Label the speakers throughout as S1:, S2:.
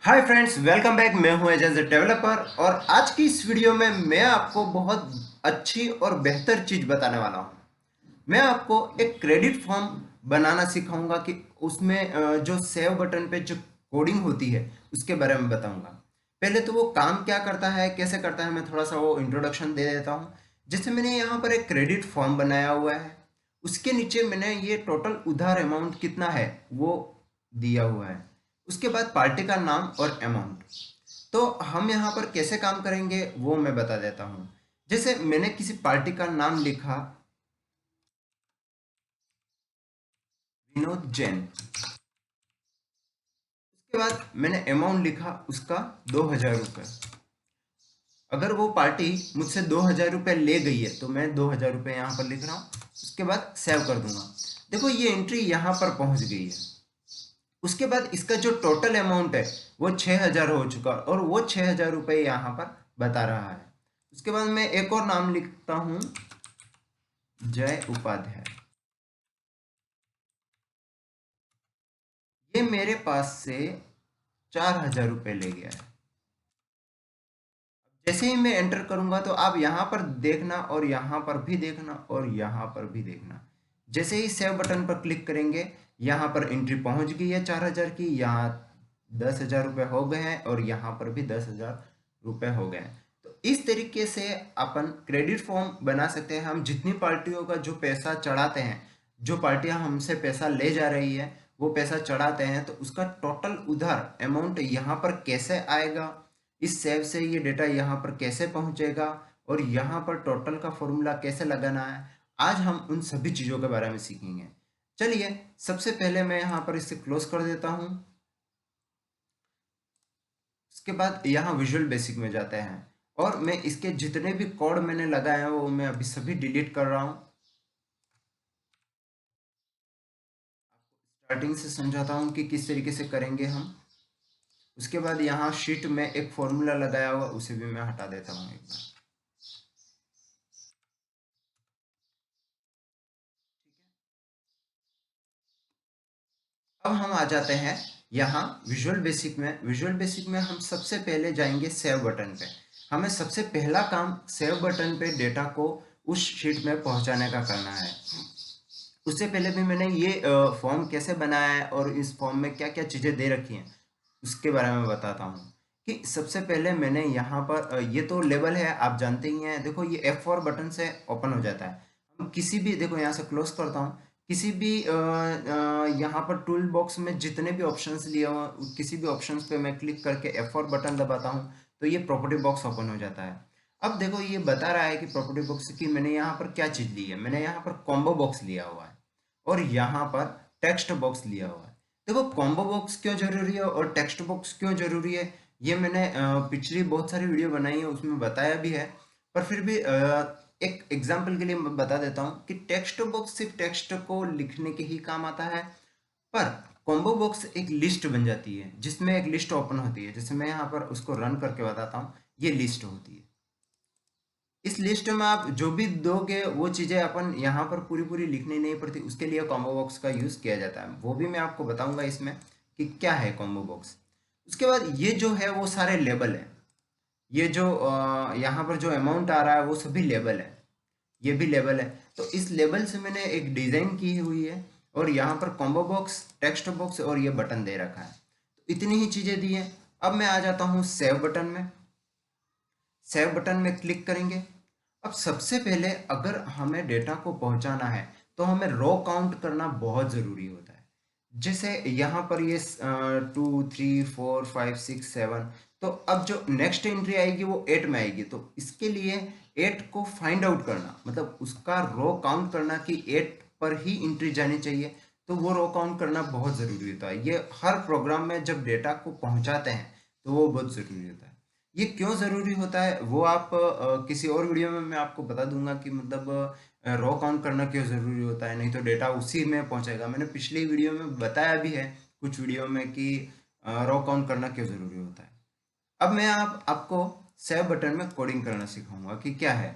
S1: Hi friends, welcome back. मैं हूं as a developer और आज की इस वीडियो में मैं आपको बहुत अच्छी और बेहतर चीज़ बताने वाला हूं। मैं आपको एक क्रेडिट फॉर्म बनाना सिखाऊंगा कि उसमें जो सेव बटन पे जो कोडिंग होती है उसके बारे में बताऊंगा। पहले तो वो काम क्या करता है, कैसे करता है, मैं थोड़ा सा वो इंट्रोडक्शन दे देता हूँ। जैसे मैंने यहाँ पर एक क्रेडिट फॉर्म बनाया हुआ है, उसके नीचे मैंने ये टोटल उधार अमाउंट कितना है वो दिया हुआ है। उसके बाद पार्टी का नाम और अमाउंट। तो हम यहाँ पर कैसे काम करेंगे वो मैं बता देता हूँ। जैसे मैंने किसी पार्टी का नाम लिखा विनोद जैन। उसके बाद मैंने अमाउंट लिखा उसका 2,000 रुपये। अगर वो पार्टी मुझसे 2,000 रुपये ले गई है तो मैं 2,000 रुपये यहाँ पर लिख रहा हूँ। उसके बाद सेव कर दूंगा। देखो ये एंट्री यहाँ पर पहुँच गई है। उसके बाद इसका जो टोटल अमाउंट है वो 6,000 हो चुका और वो 6,000 रुपये यहाँ पर बता रहा है। उसके बाद मैं एक और नाम लिखता हूँ, जय उपाध्याय। ये मेरे पास से 4,000 रुपये ले गया है। जैसे ही मैं एंटर करूंगा तो आप यहाँ पर देखना और यहाँ पर भी देखना और यहाँ पर भी देखना। जैसे ही सेव बटन पर क्लिक करेंगे यहाँ पर एंट्री पहुंच गई है 4,000 की। यहाँ 10,000 रुपये हो गए हैं और यहाँ पर भी 10,000 रुपये हो गए हैं। तो इस तरीके से अपन क्रेडिट फॉर्म बना सकते हैं। हम जितनी पार्टियों का जो पैसा चढ़ाते हैं, जो पार्टियां हमसे पैसा ले जा रही है वो पैसा चढ़ाते हैं, तो उसका टोटल उधार अमाउंट यहाँ पर कैसे आएगा, इस सेव से ये डेटा यहाँ पर कैसे पहुँचेगा और यहाँ पर टोटल का फॉर्मूला कैसे लगाना है, आज हम उन सभी चीज़ों के बारे में सीखेंगे। चलिए सबसे पहले मैं यहाँ पर इसे क्लोज कर देता हूँ। उसके बाद यहाँ विजुअल बेसिक में जाते हैं और मैं इसके जितने भी कोड मैंने लगाए हैं वो मैं अभी सभी डिलीट कर रहा हूँ। स्टार्टिंग से समझाता हूँ कि किस तरीके से करेंगे हम। उसके बाद यहाँ शीट में एक फॉर्मूला लगाया हुआ उसे भी मैं हटा देता हूँ एक बार। अब हम आ जाते हैं यहाँ विजुअल बेसिक में। विजुअल बेसिक में हम सबसे पहले जाएंगे सेव बटन पे। हमें सबसे पहला काम सेव बटन पे डेटा को उस शीट में पहुंचाने का करना है। उससे पहले भी मैंने ये फॉर्म कैसे बनाया है और इस फॉर्म में क्या क्या चीज़ें दे रखी हैं उसके बारे में बताता हूँ। कि सबसे पहले मैंने यहाँ पर ये तो लेबल है, आप जानते ही हैं। देखो ये F4 बटन से ओपन हो जाता है। हम किसी भी, देखो यहाँ से क्लोज करता हूँ, किसी भी यहाँ पर टूल बॉक्स में जितने भी ऑप्शंस लिए हो किसी भी ऑप्शंस पे मैं क्लिक करके F4 बटन दबाता हूँ तो ये प्रॉपर्टी बॉक्स ओपन हो जाता है। अब देखो ये बता रहा है कि प्रॉपर्टी बॉक्स की मैंने यहाँ पर क्या चीज़ ली है। मैंने यहाँ पर कॉम्बो बॉक्स लिया हुआ है और यहाँ पर टेक्स्ट बॉक्स लिया हुआ है। देखो कॉम्बो बॉक्स क्यों जरूरी है और टेक्स्ट बॉक्स क्यों जरूरी है ये मैंने पिछली बहुत सारी वीडियो बनाई है उसमें बताया भी है। पर फिर भी एक एग्जांपल के लिए मैं बता देता हूँ कि टेक्स्ट बॉक्स सिर्फ टेक्स्ट को लिखने के ही काम आता है। पर कॉम्बो बॉक्स एक लिस्ट बन जाती है जिसमें एक लिस्ट ओपन होती है। जैसे मैं यहाँ पर उसको रन करके बताता हूँ, ये लिस्ट होती है। इस लिस्ट में आप जो भी दोगे वो चीज़ें अपन यहाँ पर पूरी पूरी लिखनी नहीं पड़ती, उसके लिए कॉम्बो बॉक्स का यूज़ किया जाता है। वो भी मैं आपको बताऊंगा इसमें कि क्या है कॉम्बो बॉक्स। उसके बाद ये जो है वो सारे लेबल है। ये जो यहाँ पर जो अमाउंट आ रहा है वो सभी लेबल है। ये भी लेबल है। तो इस लेबल से मैंने एक डिज़ाइन की हुई है और यहाँ पर कॉम्बो बॉक्स, टेक्स्ट बॉक्स और ये बटन दे रखा है। तो इतनी ही चीज़ें दी हैं। अब मैं आ जाता हूँ सेव बटन में। सेव बटन में क्लिक करेंगे। अब सबसे पहले अगर हमें डेटा को पहुंचाना है तो हमें रो काउंट करना बहुत ज़रूरी होता है। जैसे यहाँ पर ये 2 3 4 5 6 7, तो अब जो नेक्स्ट एंट्री आएगी वो 8 में आएगी। तो इसके लिए 8 को फाइंड आउट करना, मतलब उसका रो काउंट करना कि 8 पर ही एंट्री जानी चाहिए। तो वो रो काउंट करना बहुत ज़रूरी होता है। ये हर प्रोग्राम में जब डेटा को पहुँचाते हैं तो वो बहुत ज़रूरी होता है। ये क्यों ज़रूरी होता है वो आप किसी और वीडियो में मैं आपको बता दूंगा कि मतलब रॉ काउंट करना क्यों ज़रूरी होता है, नहीं तो डेटा उसी में पहुंचेगा। मैंने पिछली वीडियो में बताया भी है कुछ वीडियो में कि रॉ काउंट करना क्यों ज़रूरी होता है। अब मैं आपको सेव बटन में कोडिंग करना सिखाऊंगा कि क्या है।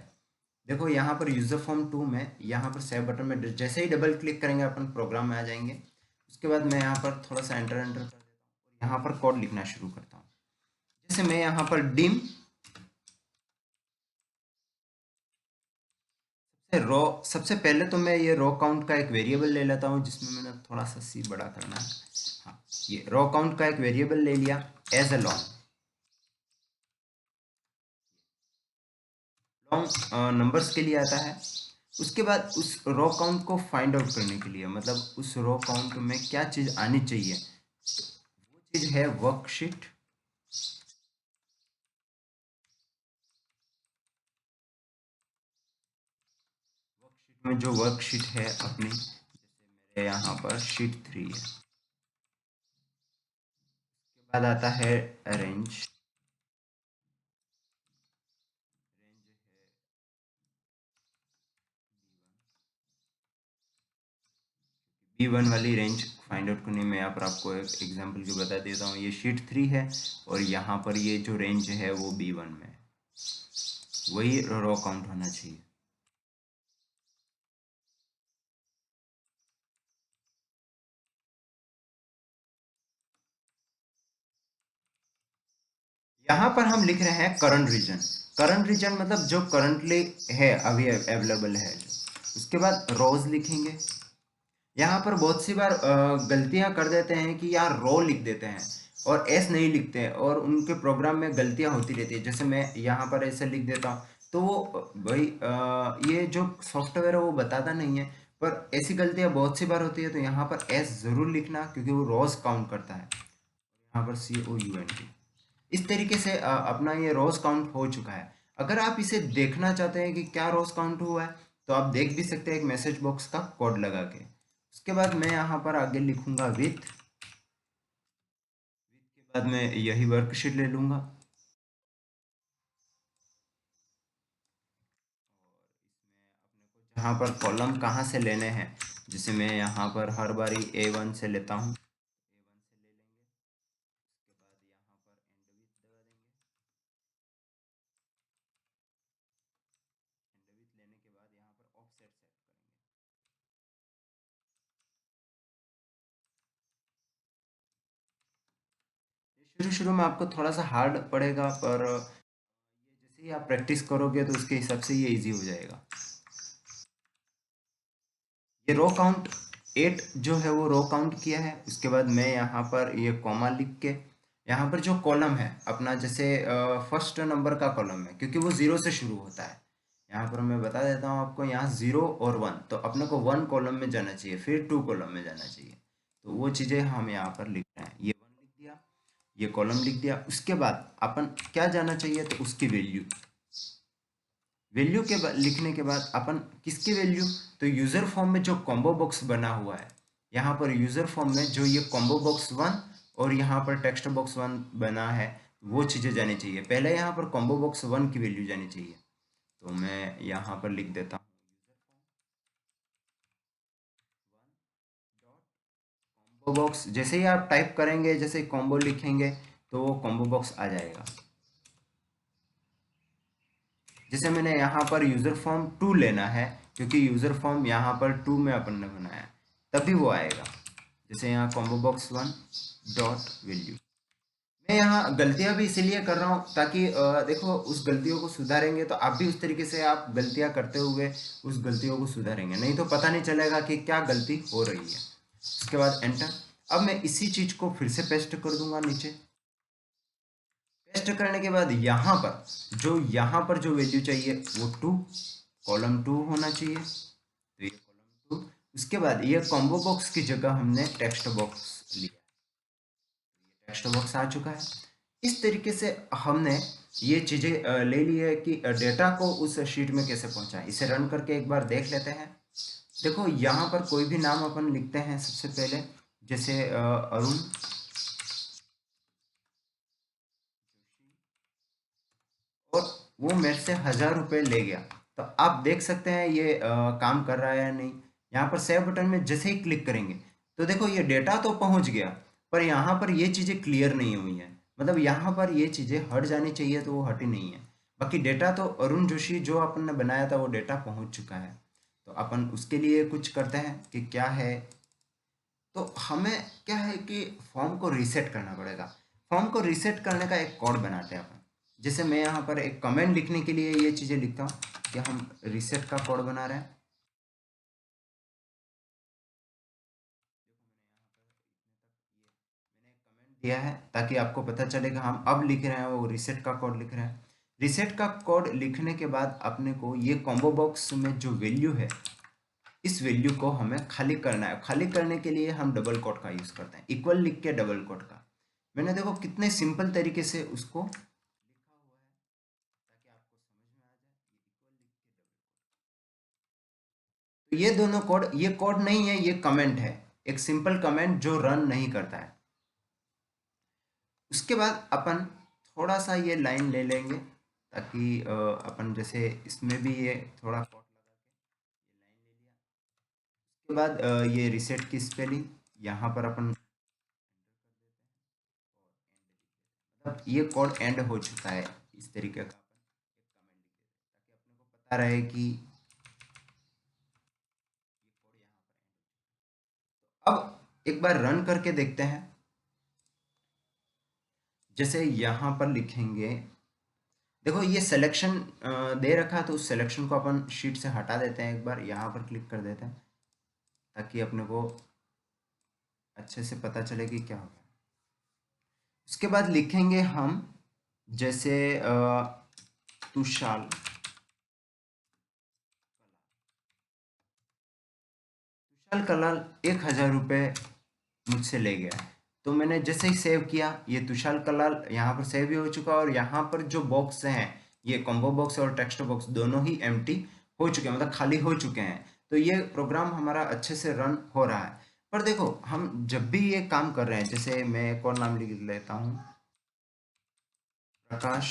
S1: देखो यहाँ पर यूज़र फॉर्म 2 में यहाँ पर सेव बटन में जैसे ही डबल क्लिक करेंगे अपन प्रोग्राम में आ जाएंगे। उसके बाद मैं यहाँ पर थोड़ा सा एंटर एंटर कर देता हूँ। यहाँ पर कोड लिखना शुरू करता हूँ। जैसे मैं यहाँ पर डिम रो, सबसे पहले तो मैं ये रो काउंट का एक वेरिएबल ले लेता हूँ, जिसमें मैंने थोड़ा सा सी बड़ा करना है। हाँ, ये रो काउंट का एक वेरिएबल ले लिया एज अ लॉन्ग नंबर्स के लिए आता है। उसके बाद उस रो काउंट को फाइंड आउट करने के लिए, मतलब उस रो काउंट में क्या चीज़ आनी चाहिए, वो चीज़ है वर्कशीट। वर्कशीट में जो वर्कशीट है अपनी, जैसे मेरे यहाँ पर शीट 3 है। उसके बाद आता है रेंज। B1 वाली रेंज फाइंड आउट करने में यहाँ पर आपको एक एग्जांपल के बता देता हूँ। ये शीट 3 है और यहाँ पर ये जो रेंज है वो B1 में है, वही रो काउंट होना चाहिए। यहाँ पर हम लिख रहे हैं करंट रीजन। करंट रीजन मतलब जो करंटली है, अभी अवेलेबल है जो। उसके बाद रोज लिखेंगे। यहाँ पर बहुत सी बार गलतियाँ कर देते हैं कि यार रो लिख देते हैं और एस नहीं लिखते हैं, और उनके प्रोग्राम में गलतियाँ होती रहती है। जैसे मैं यहाँ पर ऐसे लिख देता हूँ, तो वो भाई ये जो सॉफ्टवेयर है वो बताता नहीं है, पर ऐसी गलतियाँ बहुत सी बार होती है। तो यहाँ पर एस ज़रूर लिखना, क्योंकि वो रोज काउंट करता है। यहाँ पर COUNT। इस तरीके से अपना ये रोज काउंट हो चुका है। अगर आप इसे देखना चाहते हैं कि क्या रोज काउंट हुआ है, तो आप देख भी सकते हैं एक मैसेज बॉक्स का कोड लगा के। उसके बाद मैं यहाँ पर आगे लिखूंगा विथ के बाद मैं यही वर्कशीट ले लूंगा। यहाँ पर कॉलम कहाँ से लेने हैं, जैसे मैं यहाँ पर हर बारी A1 से लेता हूँ, A1 से ले लेंगे। उसके बाद यहाँ पर एंड विथ दबा देंगे। एंड विथ लेने के बाद यहाँ पर ऑफसेट सेट करेंगे। शुरू शुरू में आपको थोड़ा सा हार्ड पड़ेगा, पर ये जैसे ही आप प्रैक्टिस करोगे तो उसके हिसाब से ये इजी हो जाएगा। ये रो काउंट 8 जो है वो रो काउंट किया है। उसके बाद मैं यहाँ पर ये कॉमा लिख के, यहाँ पर जो कॉलम है अपना, जैसे फर्स्ट नंबर का कॉलम है, क्योंकि वो 0 से शुरू होता है। यहाँ पर मैं बता देता हूँ आपको, यहाँ 0 और 1, तो अपने को 1 कॉलम में जाना चाहिए, फिर 2 कॉलम में जाना चाहिए। तो वो चीज़ें हम यहाँ पर लिख रहे हैं। ये 1 लिख दिया, ये कॉलम लिख दिया। उसके बाद अपन क्या जाना चाहिए, तो उसकी वैल्यू। वैल्यू के लिखने के बाद अपन किसकी वैल्यू, तो यूजर फॉर्म में जो कॉम्बो बॉक्स बना हुआ है, यहाँ पर यूजर फॉर्म में जो ये कॉम्बो बॉक्स 1 और यहाँ पर टेक्स्ट बॉक्स 1 बना है, वो चीज़ें जानी चाहिए। पहले यहाँ पर कॉम्बो बॉक्स 1 की वैल्यू जानी चाहिए। तो मैं यहाँ पर लिख देता हूँ कॉम्बो बॉक्स। जैसे ही आप टाइप करेंगे, जैसे कॉम्बो लिखेंगे, तो वो कॉम्बो बॉक्स आ जाएगा। जैसे मैंने यहाँ पर यूज़र फॉर्म 2 लेना है, क्योंकि यूज़र फॉर्म यहाँ पर 2 में अपन ने बनाया है, तभी वो आएगा। जैसे यहाँ कॉम्बो बॉक्स 1 डॉट वैल्यू। मैं यहाँ गलतियाँ भी इसीलिए कर रहा हूँ ताकि देखो, उस गलतियों को सुधारेंगे तो आप भी उस तरीके से आप गलतियाँ करते हुए उस गलतियों को सुधारेंगे, नहीं तो पता नहीं चलेगा कि क्या गलती हो रही है। उसके बाद एंटर। अब मैं इसी चीज़ को फिर से पेस्ट कर दूंगा नीचे। पेस्ट करने के बाद यहाँ पर जो वैल्यू चाहिए वो 2, कॉलम 2 होना चाहिए। तो ये कॉलम 2। उसके बाद ये कॉम्बो बॉक्स की जगह हमने टेक्स्ट बॉक्स लिया, टेक्स्ट बॉक्स आ चुका है। इस तरीके से हमने ये चीज़ें ले ली है कि डेटा को उस शीट में कैसे पहुंचाएं। इसे रन करके एक बार देख लेते हैं। देखो, यहाँ पर कोई भी नाम अपन लिखते हैं सबसे पहले, जैसे अरुण, और वो मेरे से 1000 रुपये ले गया। तो आप देख सकते हैं ये काम कर रहा है या नहीं। यहाँ पर सेव बटन में जैसे ही क्लिक करेंगे, तो देखो ये डेटा तो पहुंच गया, पर यहाँ पर ये चीज़ें क्लियर नहीं हुई हैं। मतलब यहाँ पर ये चीज़ें हट जानी चाहिए, तो वो हटी नहीं है। बाकी डेटा तो अरुण जोशी जो अपन ने बनाया था वो डेटा पहुंच चुका है। तो अपन उसके लिए कुछ करते हैं कि क्या है। तो हमें क्या है कि फॉर्म को रीसेट करना पड़ेगा। फॉर्म को रीसेट करने का एक कोड बनाते हैं अपन। जैसे मैं यहाँ पर एक कमेंट लिखने के लिए ये चीज़ें लिखता हूँ कि हम रीसेट का कोड बना रहे हैं। दिया है ताकि आपको पता चले कि हम अब लिख रहे हैं वो रीसेट का कोड लिख रहे हैं। रीसेट का कोड लिखने के बाद अपने को ये कॉम्बो बॉक्स में जो वैल्यू है, इस वैल्यू को हमें खाली करना है। खाली करने के लिए हम डबल कोट का यूज़ करते हैं, इक्वल लिख के डबल कोट का। मैंने देखो कितने सिंपल तरीके से उसको लिखा हुआ है ताकि आपको समझ में आ जाए। ये इक्वल लिख के डबल कोट, तो ये दोनों कोड, ये कोड नहीं है, ये कमेंट है, एक सिंपल कमेंट जो रन नहीं करता है। उसके बाद अपन थोड़ा सा ये लाइन ले लेंगे ताकि अपन जैसे इसमें भी ये थोड़ा कोट लगा के ये लाइन ले लिया। उसके बाद ये रीसेट की स्पेलिंग यहाँ पर अपन मतलब ये कोड एंड हो चुका है, इस तरीके का अपन एक कमेंट लिख देते हैं ताकि अपने को पता रहे कि ये कोड यहाँ पर एंड हो चुका है। अब एक बार रन करके देखते हैं। जैसे यहाँ पर लिखेंगे, देखो ये सिलेक्शन दे रखा है तो उस सिलेक्शन को अपन शीट से हटा देते हैं। एक बार यहाँ पर क्लिक कर देते हैं ताकि अपने को अच्छे से पता चले कि क्या होगा। उसके बाद लिखेंगे हम जैसे तुषार कलाल 1,000 रुपये मुझसे ले गया है। तो मैंने जैसे ही सेव किया, ये तुषार कलाल यहाँ पर सेव भी हो चुका है और यहाँ पर जो बॉक्स हैं, ये कॉम्बो बॉक्स और टेक्स्ट बॉक्स दोनों ही एम्प्टी हो चुके हैं, मतलब खाली हो चुके हैं। तो ये प्रोग्राम हमारा अच्छे से रन हो रहा है। पर देखो हम जब भी ये काम कर रहे हैं, जैसे मैं एक और नाम लिख लेता हूँ, प्रकाश,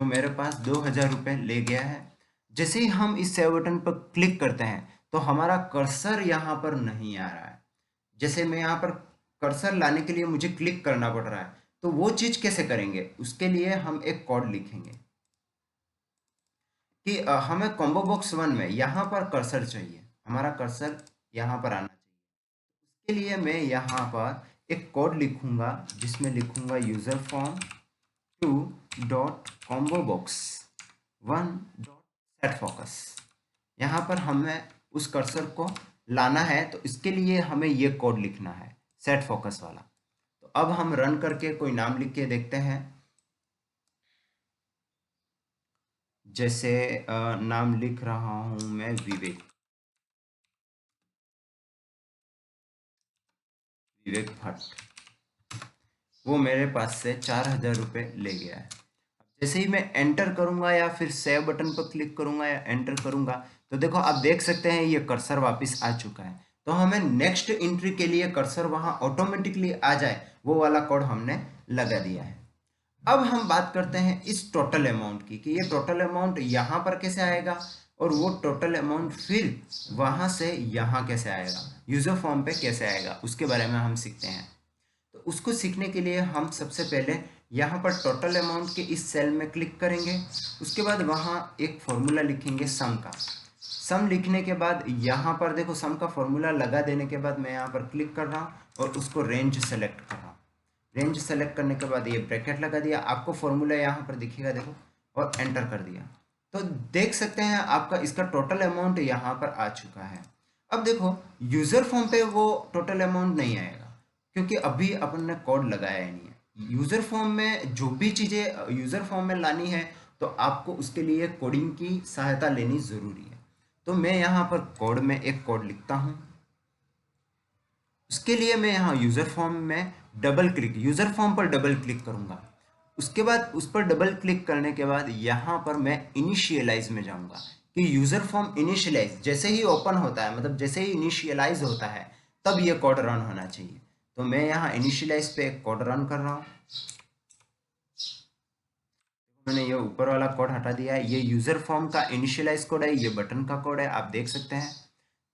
S1: जो मेरे पास 2,000 रुपये ले गया है। जैसे ही हम इस सेव बटन पर क्लिक करते हैं तो हमारा कर्सर यहाँ पर नहीं आ रहा है। जैसे मैं यहाँ पर कर्सर लाने के लिए मुझे क्लिक करना पड़ रहा है, तो वो चीज़ कैसे करेंगे, उसके लिए हम एक कोड लिखेंगे कि हमें कॉम्बो बॉक्स 1 में यहाँ पर कर्सर चाहिए, हमारा कर्सर यहाँ पर आना चाहिए। उसके लिए मैं यहाँ पर एक कोड लिखूंगा जिसमें लिखूंगा user form 2 dot combo box 1 dot set focus. यहाँ पर हमें उस कर्सर को लाना है, तो इसके लिए हमें ये कोड लिखना है, सेट फोकस वाला। तो अब हम रन करके कोई नाम लिख के देखते हैं। जैसे नाम लिख रहा हूं मैं विवेक, विवेक भट्ट। वो मेरे पास से 4,000 रुपये ले गया है। जैसे ही मैं एंटर करूंगा या फिर सेव बटन पर क्लिक करूंगा या एंटर करूंगा, तो देखो आप देख सकते हैं ये कर्सर वापस आ चुका है। तो हमें नेक्स्ट एंट्री के लिए कर्सर वहां ऑटोमेटिकली आ जाए, वो वाला कोड हमने लगा दिया है। अब हम बात करते हैं इस टोटल अमाउंट की कि ये टोटल अमाउंट यहाँ पर कैसे आएगा और वो टोटल अमाउंट फिर वहां से यहाँ कैसे आएगा, यूजर फॉर्म पे कैसे आएगा, उसके बारे में हम सीखते हैं। तो उसको सीखने के लिए हम सबसे पहले यहाँ पर टोटल अमाउंट के इस सेल में क्लिक करेंगे। उसके बाद वहाँ एक फॉर्मूला लिखेंगे सम का। सम लिखने के बाद यहाँ पर देखो सम का फॉर्मूला लगा देने के बाद मैं यहाँ पर क्लिक कर रहा हूँ और उसको रेंज सेलेक्ट कर रहा हूँ। रेंज सेलेक्ट करने के बाद ये ब्रैकेट लगा दिया, आपको फॉर्मूला यहाँ पर दिखेगा देखो, और एंटर कर दिया। तो देख सकते हैं आपका इसका टोटल अमाउंट यहाँ पर आ चुका है। अब देखो यूजर फॉर्म पे वो टोटल अमाउंट नहीं आएगा क्योंकि अभी अपन ने कोड लगाया ही नहीं है। यूजर फॉर्म में जो भी चीज़ें यूजर फॉर्म में लानी है तो आपको उसके लिए कोडिंग की सहायता लेनी ज़रूरी है। तो मैं यहाँ पर कोड में एक कोड लिखता हूँ। उसके लिए मैं यहाँ यूज़र फॉर्म में डबल क्लिक, यूज़र फॉर्म पर डबल क्लिक करूँगा। उसके बाद उस पर डबल क्लिक करने के बाद यहाँ पर मैं इनिशियलाइज में जाऊँगा कि यूज़र फॉर्म इनिशियलाइज जैसे ही ओपन होता है, मतलब जैसे ही इनिशियलाइज होता है तब ये कोड रन होना चाहिए। तो मैं यहाँ इनिशियलाइज पे एक कोड रन कर रहा हूँ। मैंने ये ऊपर वाला कोड हटा दिया है, ये यूज़र फॉर्म का इनिशियलाइज कोड है, ये बटन का कोड है, आप देख सकते हैं।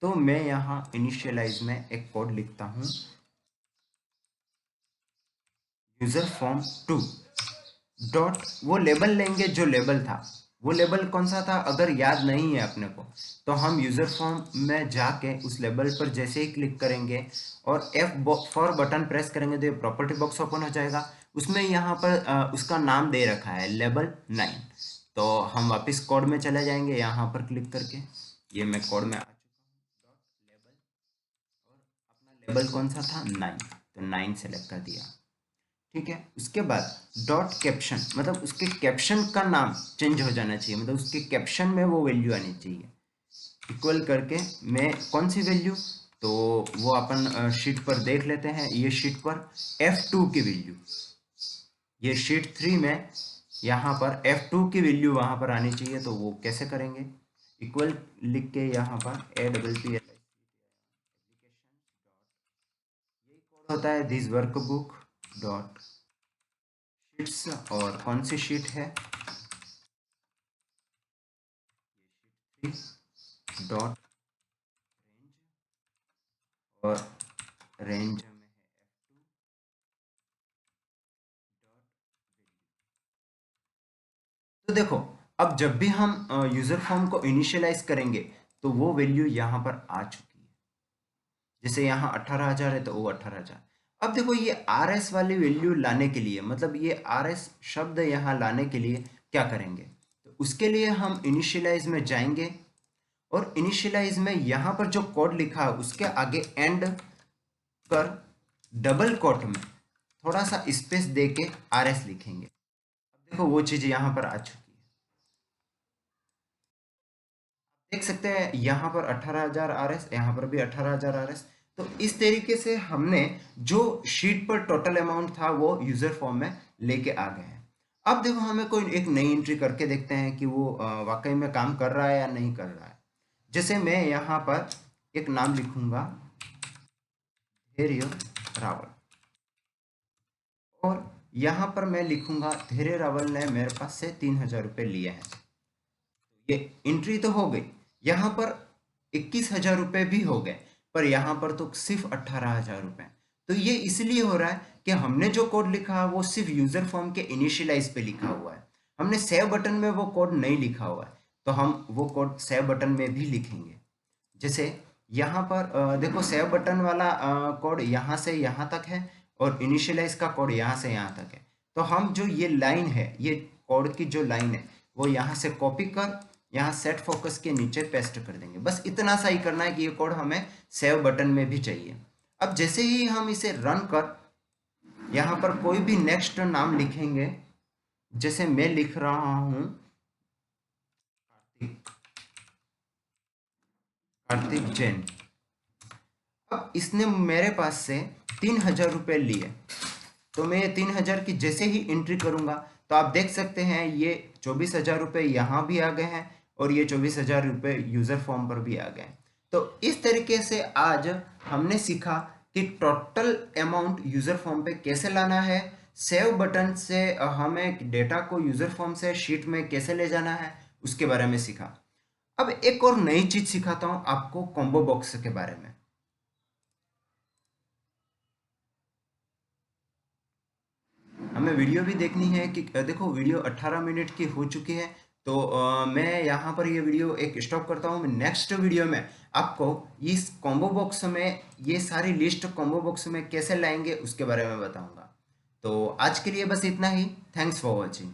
S1: तो मैं यहाँ इनिशियलाइज में एक कोड लिखता हूँ, यूजर फॉर्म 2 डॉट, वो लेबल लेंगे जो लेबल था वो लेबल कौन सा था अगर याद नहीं है अपने को, तो हम यूजर फॉर्म में जाके उस लेबल पर जैसे ही क्लिक करेंगे और F4 बटन प्रेस करेंगे तो ये प्रॉपर्टी बॉक्स ओपन हो जाएगा। उसमें यहाँ पर उसका नाम दे रखा है लेबल 9। तो हम वापस कोड में चले जाएंगे, यहाँ पर क्लिक करके ये मैं कोड में आ चुका हूँ, लेबल और अपना लेबल कौन सा था 9, तो 9 सेलेक्ट कर दिया। ठीक है, उसके बाद डॉट कैप्शन, मतलब उसके कैप्शन का नाम चेंज हो जाना चाहिए, मतलब उसके कैप्शन में वो वैल्यू आनी चाहिए। इक्वल करके मैं कौन सी वैल्यू, तो वो अपन शीट पर देख लेते हैं। ये शीट पर F2 की वैल्यू, ये शीट 3 में यहाँ पर F2 की वैल्यू वहाँ पर आनी चाहिए। तो वो कैसे करेंगे, इक्वल लिख के यहाँ पर APPL होता है दिस वर्कबुक डॉट शीट्स, और कौन सी शीट है डॉट और रेंज में है F2 डॉट। तो देखो, अब जब भी हम यूजर फॉर्म को इनिशियलाइज करेंगे तो वो वैल्यू यहाँ पर आ चुकी है। जैसे यहाँ 18,000 है तो वो 18,000। अब देखो ये RS वाली वैल्यू लाने के लिए, मतलब ये RS शब्द यहाँ लाने के लिए क्या करेंगे, तो उसके लिए हम इनिशियलाइज में जाएंगे और इनिशियलाइज में यहाँ पर जो कोड लिखा है उसके आगे एंड कर डबल कोट में थोड़ा सा स्पेस दे के RS लिखेंगे। अब देखो वो चीज यहाँ पर आ चुकी है, देख सकते हैं यहाँ पर 18,000 RS, यहाँ पर भी 18,000 RS। तो इस तरीके से हमने जो शीट पर टोटल अमाउंट था वो यूजर फॉर्म में लेके आ गए हैं। अब देखो हमें कोई एक नई एंट्री करके देखते हैं कि वो वाकई में काम कर रहा है या नहीं कर रहा है। जैसे मैं यहाँ पर एक नाम लिखूंगा धैर्य रावल, और यहाँ पर मैं लिखूंगा धैर्य रावल ने मेरे पास से 3,000 रुपये लिए हैं। ये एंट्री तो हो गई, यहाँ पर 21,000 रुपये भी हो गए, पर यहाँ पर तो सिर्फ 18,000 रुपये। तो ये इसलिए हो रहा है कि हमने जो कोड लिखा है वो सिर्फ यूजर फॉर्म के इनिशियलाइज पे लिखा हुआ है, हमने सेव बटन में वो कोड नहीं लिखा हुआ है। तो हम वो कोड सेव बटन में भी लिखेंगे। जैसे यहाँ पर देखो सेव बटन वाला कोड यहाँ से यहाँ तक है और इनिशियलाइज का कोड यहाँ से यहाँ तक है। तो हम जो ये लाइन है, ये कोड की जो लाइन है वो यहाँ से कॉपी कर यहाँ सेट फोकस के नीचे पेस्ट कर देंगे। बस इतना सा ही करना है कि ये कोड हमें सेव बटन में भी चाहिए। अब जैसे ही हम इसे रन कर यहाँ पर कोई भी नेक्स्ट नाम लिखेंगे, जैसे मैं लिख रहा हूँ कार्तिक जैन। अब इसने मेरे पास से 3,000 रुपये लिए, तो मैं ये 3,000 की जैसे ही एंट्री करूंगा तो आप देख सकते हैं ये 24,000 रुपये यहाँ भी आ गए हैं और ये 24,000 रुपये यूजर फॉर्म पर भी आ गए। तो इस तरीके से आज हमने सीखा कि टोटल अमाउंट यूजर फॉर्म पे कैसे लाना है, सेव बटन से हमें डेटा को यूजर फॉर्म से शीट में कैसे ले जाना है, उसके बारे में सीखा। अब एक और नई चीज सिखाता हूं आपको कॉम्बो बॉक्स के बारे में। हमें वीडियो भी देखनी है कि देखो वीडियो 18 मिनट की हो चुकी है। तो मैं यहाँ पर ये वीडियो एक स्टॉप करता हूँ। नेक्स्ट वीडियो में आपको इस कॉम्बो बॉक्स में ये सारी लिस्ट कॉम्बो बॉक्स में कैसे लाएंगे उसके बारे में बताऊंगा। तो आज के लिए बस इतना ही। Thanks for watching.